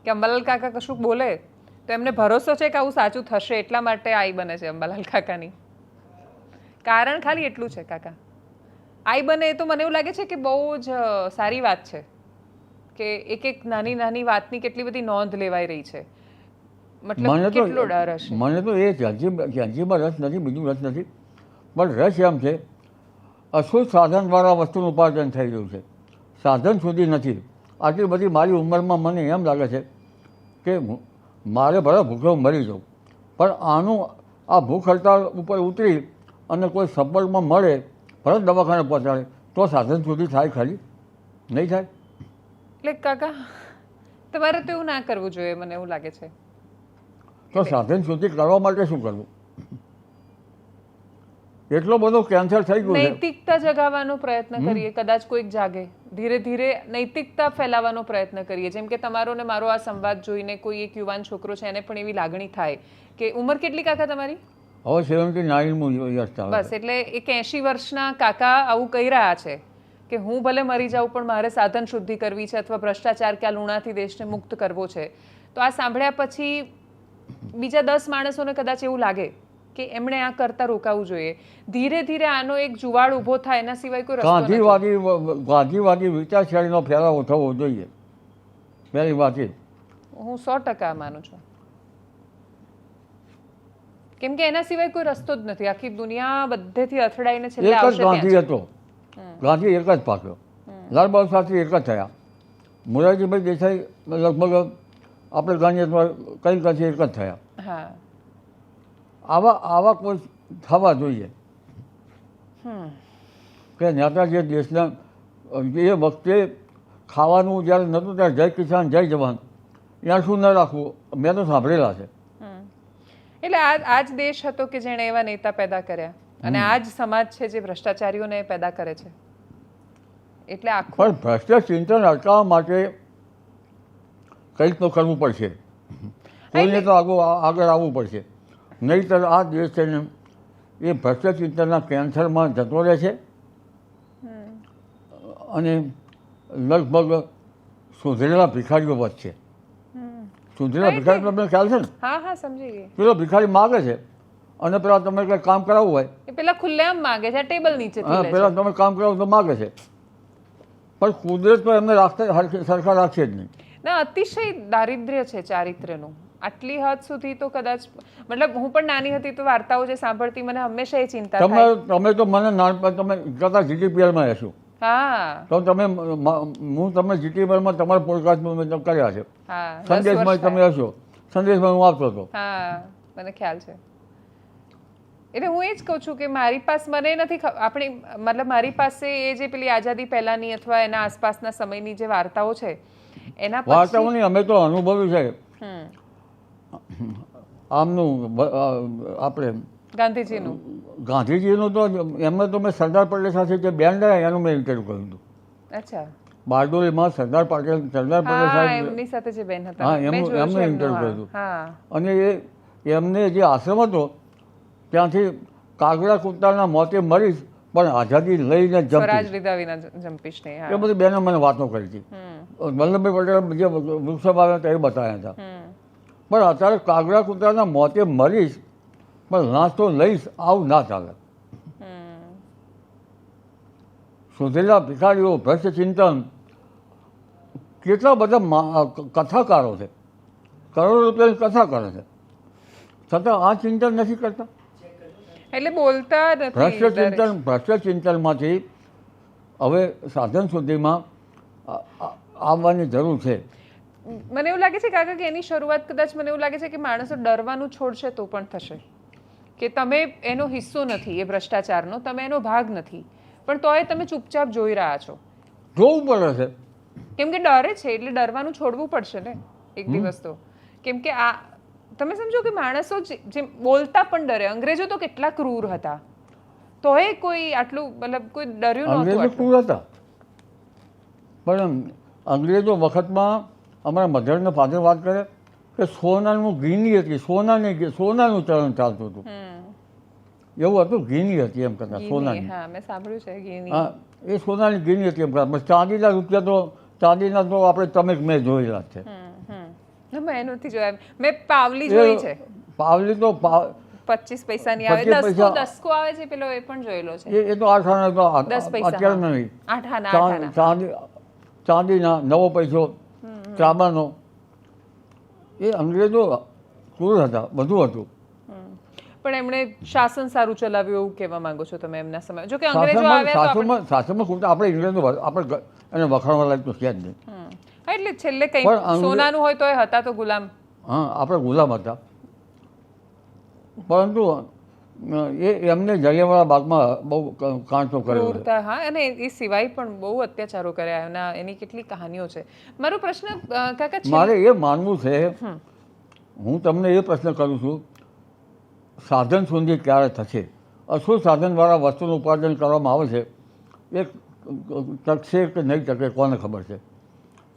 Speaker 1: કે અંબાલાલ કાકા કશું બોલે તો એમને ભરોસો છે કે આવું સાચું થશે, એટલા માટે આઈ બને છે અંબાલાલ કાકાની. કારણ ખાલી એટલું છે કાકા. આઈ બને એ તો મને એવું લાગે છે કે બહુ જ સારી વાત છે કે એક એક નાની નાની વાતની કેટલી બધી નોંધ લેવાઈ રહી છે. મતલબ કેટલો ડર હશે.
Speaker 2: મને તો એ ઝાંસીમાં રસ નથી, બીજું રસ નથી. પણ રસ એમ છે અશુદ્ધ સાધન દ્વારા વસ્તુનું ઉપાર્જન થઈ રહ્યું છે, સાધન સુધી નથી. આટલી બધી મારી ઉંમરમાં મને એમ લાગે છે કે મારે ભલે ભૂખ્યો મરી જાઉં, પણ આ ભૂખ હડતાળ ઉપર ઉતરી અને કોઈ સંપર્કમાં મળે ફરજ દવાખાને પહોંચાડે તો સાધન સુધી થાય ખરી? નહીં થાય.
Speaker 1: એટલે કાકા તમારે તો એવું ના કરવું જોઈએ, મને એવું લાગે છે.
Speaker 2: તો સાધન સુધી કરવા માટે શું કરવું? એટલો બધો કેન્સર થઈ ગયું છે.
Speaker 1: નૈતિકતા જગાવવાનો પ્રયત્ન કરીએ, કદાચ કોઈક જાગે, ધીરે ધીરે નૈતિકતા ફેલાવવાનો પ્રયત્ન કરીએ. જેમ કે તમારો ને મારો આ સંવાદ જોઈને કોઈ એક યુવાન છોકરો છે એને પણ એવી લાગણી થાય કે ઉંમર કેટલી કાકા તમારી?
Speaker 2: હવે 79 યર્સ ચાલે.
Speaker 1: બસ એટલે એક 80 વર્ષના કાકા આવું કહી રહ્યા છે કે હું ભલે મરી જાઉં પણ મારે સાધન શુદ્ધિ કરવી છે અથવા ભ્રષ્ટાચાર કે આ લુણાથી દેશને મુક્ત કરવો છે. તો આ સાંભળ્યા પછી બીજા 10 માણસોને કદાચ એવું લાગે કે એમણે આ કરતા રોકાવું જોઈએ. ધીરે ધીરે આનો એક જુવાળ ઊભો થાય, એના સિવાય કોઈ રસ્તો નથી.
Speaker 2: ગાંધીવાદી વિચારસરણીનો ફેલાવો થવો જોઈએ, પહેલી વાત એ.
Speaker 1: હું 100% માનું છું, કેમ કે એના સિવાય કોઈ રસ્તો જ નથી. આખી દુનિયા બધેથી અથડાઈને છેલ્લે
Speaker 2: એક જ
Speaker 1: આવશે ત્યાં
Speaker 2: ગાંધી
Speaker 1: જ.
Speaker 2: હતો, ગાંધી એક જ પાક્યો. લાલ બહાદુર શાસ્ત્રી એક જ થયા. મોરારજીભાઈ દેસાઈ લગભગ આપણે ગાંધી કંઈક કશી એક જ થયા.
Speaker 1: હા,
Speaker 2: આવા કોઈ થવા જોઈએ કે નેતા જે દેશના એ વખતે ખાવાનું જ્યારે નહોતું ત્યારે જય કિસાન જય જવાન ત્યાં શું ન રાખવું મેં તો સાંભળેલા છે.
Speaker 1: એટલે આ જ દેશ હતો કે જેણે એવા નેતા પેદા કર્યા અને આ જ સમાજ છે જે ભ્રષ્ટાચારીઓને પેદા કરે છે. એટલે આખું
Speaker 2: પણ ભ્રષ્ટ ચિંતન અટકાવવા માટે કંઈક તો કરવું પડશે, કોઈને તો આગળ આવવું પડશે. નહીંતર આ દેશ છે ને એ ભ્રષ્ટ ચિંતનના કેન્સરમાં જતો રહે છે અને લગભગ સુધરેલા ભિખારીઓ વધશે. સુધરેલા ભિખારી તમને ખ્યાલ છે ને?
Speaker 1: હા હા સમજી ગઈ.
Speaker 2: પેલો ભિખારી માગે છે અને પેલા તમે કંઈ કામ કરાવવું હોય
Speaker 1: એ પેલા ખુલ્લેઆમ માગે છે, ટેબલ નીચે
Speaker 2: પેલા તમે કામ કરાવો તો માગે છે, પણ કુદરત તો એમને સરખા રાખશે જ નહીં.
Speaker 1: ના, અતિશય દારિદ્ર્ય છે ચારિત્ર્યનું. આટલી હદ સુધી તો કદાચ, મતલબ હું પણ નાની હતી તો વાર્તાઓ જે સાંભળતી મને હંમેશા એ ચિંતા થાય.
Speaker 2: તમે તો મને નાનપણ તમે કદાચ જીટીપીએલમાં હશો.
Speaker 1: હા,
Speaker 2: તો તમે જીટીપીએલમાં તમારા પોડકાસ્ટ કર્યા છે.
Speaker 1: હા,
Speaker 2: સંદેશમાં તમે હશો, સંદેશમાં હું આપતો હતો.
Speaker 1: હા, મને ખ્યાલ છે. એટલે હું એ જ કહું છું કે મારી પાસે મને નથી આપણી મતલબ મારી પાસે એ જે પેલી આઝાદી પહેલાની અથવા એના આસપાસના સમયની જે વાર્તાઓ છે એના
Speaker 2: વાર્તાઓની અમે તો અનુભવ્યું છે. આમનું આપણે ગાંધીજીનું તો એમને તો મેં સરદાર પટેલ સાથે જે બેન્ડ આવ્યા એનું મેં ઇન્ટરવ્યુ કર્યું હતું.
Speaker 1: અચ્છા,
Speaker 2: બારડોલીમાં સરદાર પટેલ સાહેબ
Speaker 1: એમની સાથે જે બેન હતા,
Speaker 2: હા, એમનું ઇન્ટરવ્યુ કર્યું હતું.
Speaker 1: હા,
Speaker 2: અને એમને જે આશ્રમ હતો ત્યાંથી કાગડા કૂતરાના મોતે મરીશ પણ આઝાદી લઈને
Speaker 1: સ્વરાજ લીધા વિના જંપીશ નહીં.
Speaker 2: એ બધી બેને મને વાતો કરી હતી. વલ્લભભાઈ પટેલ જે વૃક્ષ આવ્યા હતા એ બતાવ્યા હતા. પણ અત્યારે કાગડા કૂતરાના મોતે મરીશ પણ લાશ તો લઈશ, આવું ના ચાલે. સુધેલા ભિખારીઓ, ભ્રષ્ટ ચિંતન, કેટલા બધા કથાકારો છે, કરોડો રૂપિયાની કથા કરે છે, છતાં આ ચિંતન નથી કરતા.
Speaker 1: એટલે બોલતા નથી.
Speaker 2: ભ્રષ્ટ ચિંતનમાંથી હવે સાધન સુધીમાં આવવાની જરૂર છે.
Speaker 1: મને એવું લાગે છે કાકા કે એની શરૂઆત કદાચ મને એવું લાગે છે કે માણસો ડરવાનું છોડશે તો પણ થશે. કે તમે એનો હિસ્સો નથી, એ ભ્રષ્ટાચારનો તમે એનો ભાગ નથી, પણ તોય તમે ચૂપચાપ જોઈ રહ્યા છો.
Speaker 2: જોવું પડે છે
Speaker 1: કેમ કે ડરે છે એટલે ડરવાનું છોડવું પડશે ને એક દિવસ તો. કેમ કે આ તમે સમજો કે માણસો જે બોલતા પણ ડરે. અંગ્રેજો તો કેટલા ક્રૂર હતા, તોય કોઈ આટલું મતલબ કોઈ ડર્યું નહોતું.
Speaker 2: અંગ્રેજો ક્રૂર હતા પણ અંગ્રેજો વખતમાં અમારા મધર ને ફાધર વાત કરે કે સોનાનું ગીની હતી, સોનાનું ચલણ ચાલતું હતું. એવું હતું, ગીની હતી એમ કરતા, સોનાની.
Speaker 1: હા, મેં સાંભળ્યું છે ગીની.
Speaker 2: હા, એ સોનાની ગીની હતી એમ કરતા. ચાંદીના રૂપિયા તો ચાંદીના તો આપણે મેં જોયેલા છે.
Speaker 1: મેં નથી જોયા, મેં પાવલી જોઈ છે.
Speaker 2: પાવલી તો
Speaker 1: 25 પૈસાની આવે, દસકો આવે છે પેલો, એ પણ જોયેલો છે.
Speaker 2: એ તો 8 આના તો અત્યારે નહીં.
Speaker 1: 8 આના
Speaker 2: ચાંદીના 9 પૈસો ત્રાંબાનો. એ અંગ્રેજો ક્રૂર હતા, બધું હતું.
Speaker 1: પણ એમણે શાસન સારું ચલાવ્યું એવું કહેવા માંગો છો તમે એમના સમય? જો કે અંગ્રેજો આવ્યા તો
Speaker 2: શાસનમાં ખોટા આપણે ઇંગ્લેન્ડનો આપણે એને વખાણવા લાયક તો છે જ નહીં.
Speaker 1: એટલે છેલ્લે કઈ સોનાનું હોય તો હતા તો ગુલામ.
Speaker 2: હા, આપણે ગુલામ હતા. પરંતુ એમને જલિયાંવાલા બાગમાં બહુ કાંટો કર્યો છે.
Speaker 1: ક્રૂરતા, હા, અને એ સિવાય પણ બહુ અત્યાચારો કર્યા એની કેટલી કહાનીઓ છે. મારો પ્રશ્ન કાકા છે,
Speaker 2: મારે એ માનવું છે, હું તમને એ પ્રશ્ન કરું છું, સાધન સુધી ક્યારે થશે? અસુર સાધનવાળા વસ્તુનું ઉત્પાદન કરવામાં આવે છે, એ ટકશે કે નહીં ટકે કોને ખબર છે.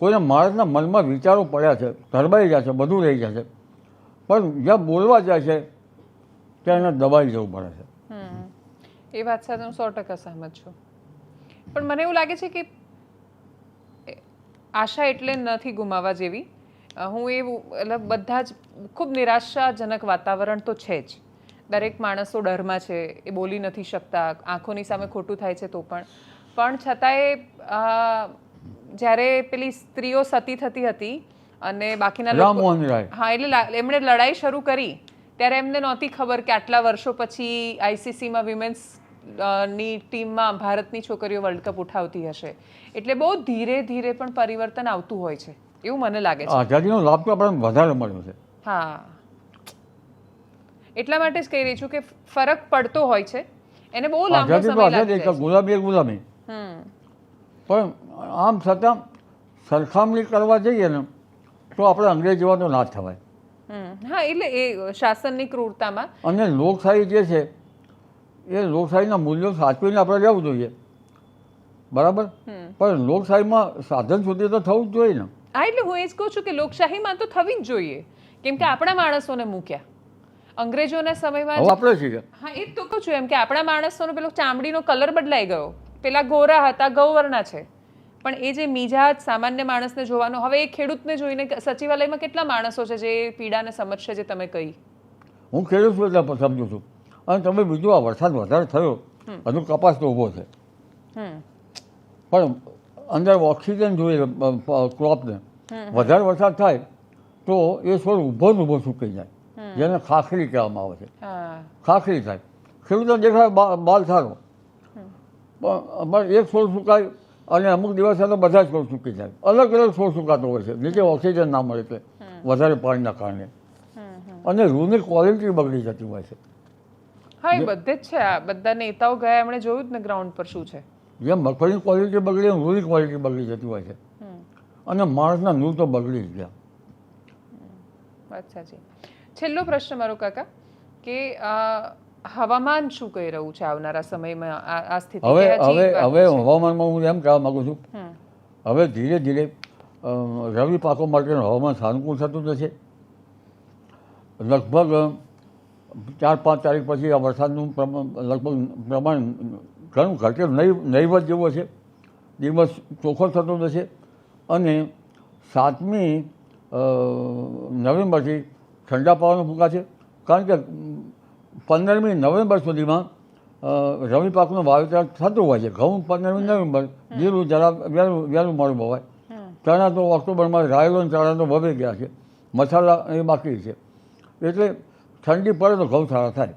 Speaker 2: કોઈને માણસના મનમાં વિચારો પડ્યા છે, ધરબાઈ જાય છે, બધું રહી જાય છે, પણ જ્યાં બોલવા જાય છે ત્યાં એને દબાઈ જવું પડે છે.
Speaker 1: એ વાત સાથે હું 100% સહમત છું. પણ મને એવું લાગે છે કે આશા એટલે નથી ગુમાવવા જેવી. હું એવું મતલબ બધા જ ખૂબ નિરાશાજનક વાતાવરણ તો છે જ. દરેક માણસો ડરમાં છે, એ બોલી નથી શકતા, આંખોની સામે ખોટું થાય છે તો પણ છતાંય જ્યારે પેલી સ્ત્રીઓ સતી થતી હતી અને બાકીના
Speaker 2: રામમોહન રાય,
Speaker 1: હા, એટલે એમણે લડાઈ શરૂ કરી ત્યારે એમને નહોતી ખબર કે આટલા વર્ષો પછી આઈસીસીમાં વિમેન્સ ની ટીમમાં ભારતની છોકરીઓ વર્લ્ડ કપ ઉઠાવતી હશે. એટલે બહુ ધીરે ધીરે પણ પરિવર્તન આવતું હોય છે એવું મને લાગે છે.
Speaker 2: આઝાદીનો લાભ તો આપણને વધારે મળ્યો છે.
Speaker 1: હા, એટલા માટે જ કહી રહી છું કે ફરક પડતો હોય છે. એને બહુ લાંબો
Speaker 2: આઝાદી તો
Speaker 1: સમય
Speaker 2: આઝાદી,
Speaker 1: લાગે છે.
Speaker 2: ગુલામી એ ગુલામી. પણ આમ છતાં સરખામણી કરવા જઈએ ને તો આપણે અંગ્રેજ જેવા તો ના જ થવાય.
Speaker 1: હા, એટલે એ શાસનની ક્રૂરતામાં
Speaker 2: અને લોકશાહી જે છે એ લોકશાહીના મૂલ્યો સાચવીને આપણે રહેવું જોઈએ, બરાબર, પણ લોકશાહીમાં સાધન સુધી તો થવું જ જોઈએ ને.
Speaker 1: હા, એટલે હું એ જ કહું છું કે લોકશાહીમાં તો થવી જ જોઈએ, કેમ કે આપણા માણસોને મૂક્યા અંગ્રેજોના સમયમાં.
Speaker 2: હવે આપણે છીએ.
Speaker 1: હા, એ જ તો કહું છું એમ કે આપણા માણસોનો પેલો ચામડીનો કલર બદલાઈ ગયો. પેલા ગોરા હતા, ગૌવર્ણા છે, પણ એ જે મિજાજ સામાન્ય માણસને જોવાનો, હવે એ ખેડૂતને જોઈને સચિવાલયમાં કેટલા માણસો છે જે પીડાને સમજશે જે તમે કહી.
Speaker 2: હું ખેડૂત છું એટલે સમજુ છું. અને તમે બીજું, આ વરસાદ વધારે થયો, હજુ કપાસ તો ઊભો છે, પણ અંદર ઓક્સિજન જોઈએ ક્રોપને. વધારે વરસાદ થાય તો એ છોડ ઊભો જ ઊભો સુકાઈ જાય, જેને ખાખરી કહેવામાં આવે છે. ખાખરી થાય, ખેડૂતને દેખાય બાલ સારો, પણ એક છોડ સુકાય અને અમુક દિવસે તો બધા જ છોડ સૂકી જાય. અલગ અલગ છોડ સુકાતો હોય છે, નીચે ઓક્સિજન ના મળે એટલે વધારે પાણીના કારણે, અને રૂની ક્વોલિટી બગડી જતી હોય છે.
Speaker 1: હા, એ બધે જ છે. આ બધા નેતાઓ ગયા, એમણે જોયું જ ને ગ્રાઉન્ડ પર શું છે.
Speaker 2: જેમ મગફળીની ક્વોલિટી બગડી એમ રૂની ક્વોલિટી બગડી જતી હોય છે, અને માણસના નૂર તો બગડી જ ગયા.
Speaker 1: વાત સાચી. છેલ્લો પ્રશ્ન મારો કાકા, કે હવામાન શું કહી રહ્યું છે આવનારા સમયમાં આ સ્થિતિ?
Speaker 2: હવે હવામાનમાં હું એમ કહેવા માગું છું, હવે ધીરે ધીરે રવિ પાકો માટેનું હવામાન સાનુકૂળ થતું જશે. લગભગ 4-5 તારીખ પછી આ વરસાદનું પ્રમાણ ઘણું ઘટે નહીવત જેવો છે. દિવસ ચોખ્ખો થતો જશે અને 7મી નવેમ્બરથી ઠંડા પવનો ફૂંકાશે. કારણ કે 15મી નવેમ્બર સુધીમાં રવિ પાકનું વાવેતર થતું હોય છે. ઘઉં 15મી નવેમ્બર, જીરું જરા વહેલું મોડું વવાય. ચણા તો ઓક્ટોબરમાં, રાયલો ચણા તો વવે ગયા છે, મસાલા એ બાકી છે. એટલે ઠંડી પડે તો ઘઉં સારા થાય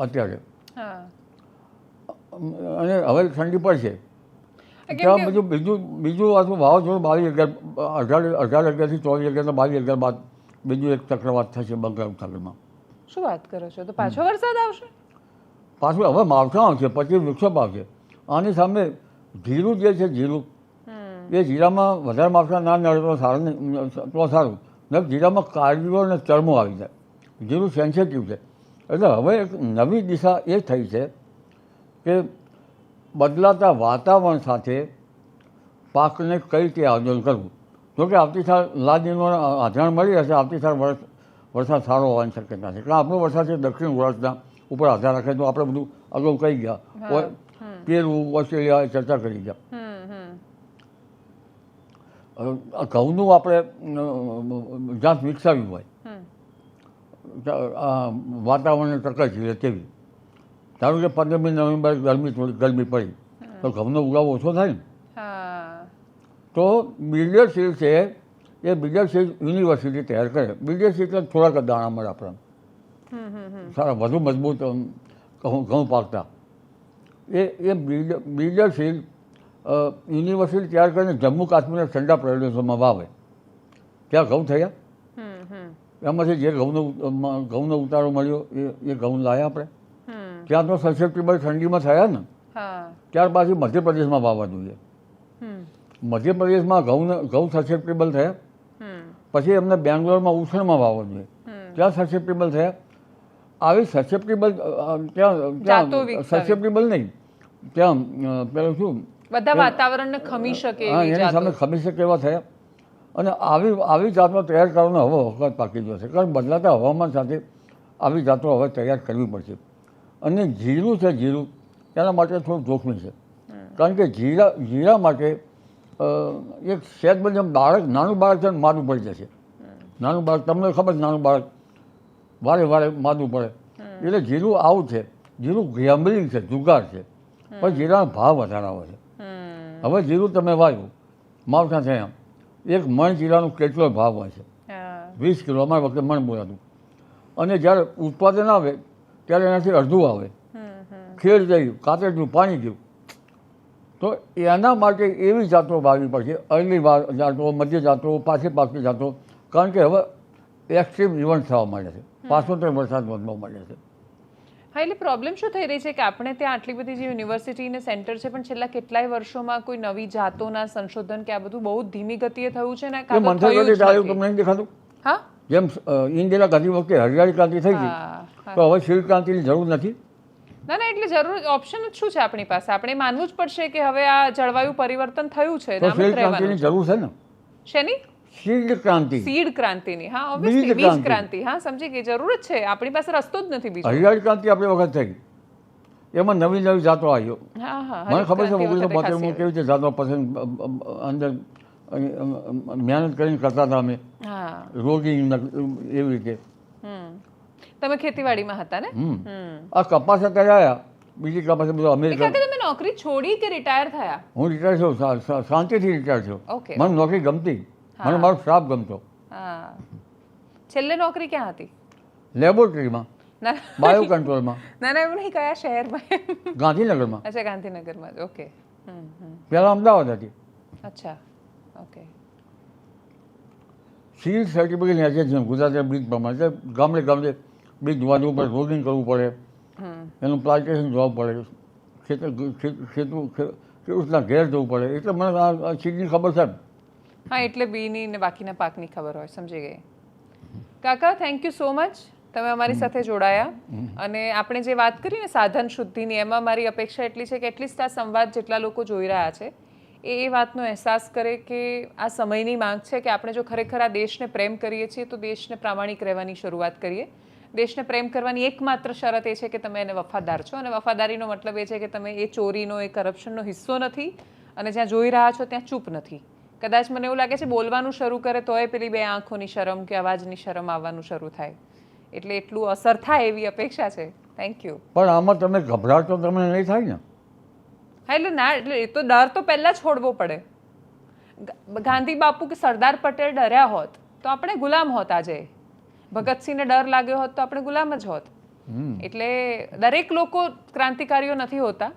Speaker 2: અત્યારે. અને હવે ઠંડી પડશે ત્યાં બીજું આખું વાવાઝોડું 22-11થી 24-11 22-11 બાદ બીજું એક ચક્રવાત થશે બંગાળ ઉપસાગરમાં.
Speaker 1: શું વાત કરો છો? તો પાછો વરસાદ આવશે?
Speaker 2: પાછું હવે માવઠું આવશે, પછી વિક્ષેપ આવશે. આની સામે જીરું જે છે, જીરું, એ જીરામાં વધારે માવઠા ના નડે તો સારું. જીરામાં કાળીઓ અને ચરમો આવી જાય. જીરું સેન્સિટિવ છે. એટલે હવે એક નવી દિશા એ થઈ છે કે બદલાતા વાતાવરણ સાથે પાકને કઈ રીતે આયોજન કરવું. જોકે આવતી સાલ લાદીનો આધાર મળી હશે, આવતી સાલ વરસાદ સારો હોવાની શક્યતા છે. કારણ આપણો વરસાદ છે દક્ષિણ ગુજરાતના ઉપર આધાર રાખે તો આપણે બધું અગાઉ કહી ગયા. પેરુ, ઓસ્ટ્રેલિયા ચર્ચા કરી ગયા. ઘઉંનું આપણે જાત વિકસાવ્યું હોય, વાતાવરણને ટક્કર ઝીલે તેવી. ધારો કે 15મી નવેમ્બર થોડી ગરમી પડી તો ઘઉંનો ઉગાવ ઓછો થાય ને. તો બિલ્ડર સીડ છે એ બિલ્ડર સીડ યુનિવર્સિટી તૈયાર કરે. બિલ્ડર સીડ એટલે થોડાક દાણા મળે આપણને, સારા વધુ મજબૂત ઘઉં પાકતા. એ બિલ્ડર સીડ યુનિવર્સિટી તૈયાર કરીને જમ્મુ કાશ્મીરના ઠંડા પ્રદેશોમાં વાવે. ત્યાં ઘઉં થયા એમાંથી જે ઘઉંનો ઉતારો મળ્યો એ ઘઉં લાયા આપણે. ત્યાં તો સસેપ્ટેબલ ઠંડીમાં થયા ને, ત્યાર પછી મધ્યપ્રદેશમાં વાવવા જોઈએ. મધ્યપ્રદેશમાં ઘઉં સસેપ્ટેબલ થયા, પછી એમને બેંગ્લોરમાં ઉછણમાં વાવવા જોઈએ, ત્યાં સસેપ્ટેબલ થયા. આવી સસેપ્ટેબલ ત્યાં સસેપ્ટેબલ નહીં, ત્યાં પેલું શું
Speaker 1: બધા વાતાવરણને ખમી શકે
Speaker 2: એની સામે ખમી શકે એવા થયા. અને આવી જાતનો તૈયાર કરવાનો હવે વખત પાકી ગયો છે, કારણ બદલાતા હવામાન સાથે આવી જાતો હવે તૈયાર કરવી પડશે. અને જીરું છે, જીરું એના માટે થોડું જોખમી છે, કારણ કે જીરા માટે એક સહેજ બધું નાનું બાળક છે ને માદું પડી જશે. નાનું બાળક, તમને ખબર છે, નાનું બાળક વારે માદું પડે. એટલે જીરું આવું છે, જીરું ગેમ્બલિંગ છે, જુગાર છે, પણ જીરાનો ભાવ વધારે આવે છે. હવે જીરું તમે વાવ્યું માવઠા થયા, એક મણ જીરાનો કેટલો ભાવ હોય છે? 20 કિલો. અમારા વખતે મણ બોલાતું. અને જ્યારે ઉત્પાદન આવે ત્યારે એનાથી અડધું આવે, ખેડ ગયું, કાતરનું પાણી ગયું. તો એના માટે એવી જાતો વાવવી પડશે, અર્લી જાતો, મધ્ય જાતો, પાછી પાકતી જાતો, કારણ કે હવે એક્સ્ટ્રીમ ઇવન્ટ થવા માંડે છે, પાછોતેર વરસાદ વધવા માંડે છે.
Speaker 1: હા, એટલે પ્રોબ્લેમ શું થઈ રહી છે કે આપણે ત્યાં આટલી બધી જે યુનિવર્સિટી ને સેન્ટર છે, પણ છેલ્લા કેટલાય વર્ષોમાં કોઈ નવી જાતોના સંશોધન કે આ બધું બહુ ધીમી ગતિએ થયું છે ને.
Speaker 2: તમને દેખાતું?
Speaker 1: હા,
Speaker 2: જેમ ઇન્દિરા ગાંધી વખતે હરિયાળી ક્રાંતિ થઈ ગઈ, તો હવે શિલ્ડ ક્રાંતિની જરૂર નથી.
Speaker 1: ના, એટલે જરૂર ઓપ્શન જ શું છે આપણી પાસે? આપણે માનવું જ પડશે કે હવે આ જળવાયુ પરિવર્તન થયું છે,
Speaker 2: તો શિલ્ડ ક્રાંતિની જરૂર છે ને.
Speaker 1: શેની?
Speaker 2: સીડ ક્રાંતિ.
Speaker 1: સીડ ક્રાંતિની. હા, ઓબ્વિયસલી બીજ ક્રાંતિ. હા, સમજી ગઈ. જરૂર જ છે, આપણી પાસે રસ્તો જ નથી બીજો.
Speaker 2: હરિયાળી ક્રાંતિ આપણી વખત થઈ, એમાં નવી જાતો આવ્યો. મને ખબર છે 1972 કેવી રીતે જાતો પસંદ અંદર મહેનત કરીને કરતા હતા અમે, રોગી એવી રીતે.
Speaker 1: તમે ખેતીવાડીમાં હતા ને?
Speaker 2: આ કપાસ અત્યારે આવ્યા, બીજી કપાસ બધું અમેરિકા.
Speaker 1: તમે નોકરી છોડી કે રિટાયર થયા?
Speaker 2: હું રિટાયર થયો, શાંતિથી રિટાયર થયો. મને નોકરી ગમતી, મને મારો સ્ટાફ ગમતો.
Speaker 1: છેલ્લે નોકરી ક્યાં હતી?
Speaker 2: લેબોરેટરીમાં, બાયો કંટ્રોલમાં.
Speaker 1: ના, એવું નહીં. કયા શહેરમાં?
Speaker 2: ગાંધીનગરમાં.
Speaker 1: અચ્છા, ગાંધીનગરમાં જ. ઓકે.
Speaker 2: પહેલા અમદાવાદ હતી.
Speaker 1: અચ્છા, ઓકે.
Speaker 2: સીડ સર્ટિફિકેટ નેચે છે ગુજરાત બ્રિજ પ્રમાણે. ગામડે ગામડે બ્રિજ જોવાનું પડે, રોડિંગ કરવું પડે, એનું પ્લાન્ટેશન જોવું પડે, ખેડૂતના ઘેર જવું પડે. એટલે મને આ સીડની ખબર છે.
Speaker 1: હા, એટલે બીની ને બાકીના પાકની ખબર હોય. સમજી ગઈ. કાકા, થેન્ક યુ સો મચ. તમે અમારી સાથે જોડાયા. અને આપણે જે વાત કરી ને સાધન શુદ્ધિની, એમાં મારી અપેક્ષા એટલી છે કે એટલીસ્ટ આ સંવાદ જેટલા લોકો જોઈ રહ્યા છે એ વાતનો અહેસાસ કરે કે આ સમયની માંગ છે કે આપણે જો ખરેખર આ દેશને પ્રેમ કરીએ છીએ તો દેશને પ્રામાણિક રહેવાની શરૂઆત કરીએ. દેશને પ્રેમ કરવાની એકમાત્ર શરત એ છે કે તમે એને વફાદાર છો, અને વફાદારીનો મતલબ એ છે કે તમે એ ચોરીનો, એ કરપ્શનનો હિસ્સો નથી, અને જ્યાં જોઈ રહ્યા છો ત્યાં ચૂપ નથી. કદાચ મને એવું લાગે છે બોલવાનું શરૂ કરે તોય પેલી બે આંખોની શરમ કે અવાજની શરમ આવવાનું શરૂ થાય. એટલે એટલું અસર થાય એવી અપેક્ષા છે. Thank you.
Speaker 2: પણ આમાં તમે ગભરાટ તો તમને નહીં થાય ને?
Speaker 1: હા, એટલે ના, એટલે એ તો ડર તો પહેલા છોડવો પડે. ગાંધી બાપુ કે સરદાર પટેલ ડર્યા હોત તો આપણે ગુલામ હોત. આજે ભગતસિંહને ડર લાગ્યો હોત તો આપણે ગુલામ જ હોત. એટલે દરેક લોકો ક્રાંતિકારીઓ નથી હોતા,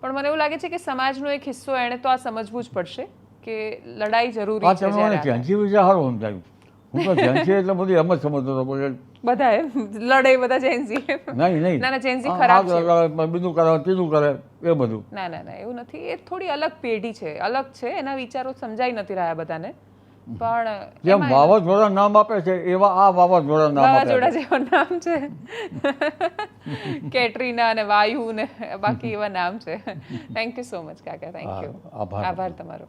Speaker 1: પણ મને એવું લાગે છે કે સમાજનો એક હિસ્સો એણે તો આ સમજવું જ પડશે કે લડાઈ જરૂરી છે.
Speaker 2: ઝાંસી વિશે સારું સમજાયું. હું તો ઝાંસી એટલે બધું એમ જ સમજતો હતો.
Speaker 1: બધા લડે, બધા જેન્સી.
Speaker 2: નહીં,
Speaker 1: ના, જેન્સી ખરાબ છે,
Speaker 2: બીજું કરે, ત્રીજું કરે, એ બધું.
Speaker 1: ના, એવું નથી. એ થોડી અલગ પેઢી છે, અલગ છે. એના વિચારો સમજાઈ નથી રહ્યા બધાને. પણ
Speaker 2: જેમ વાવાઝોડા નામ આપે છે એવા આ વાવાઝોડા નામ આપે.
Speaker 1: વાવાઝોડા જેવા નામ છે, કેટરીના ને વાયુ ને બાકી એવા નામ છે. થેન્ક યુ સો મચ કાકા. Thank you. આભાર તમારો.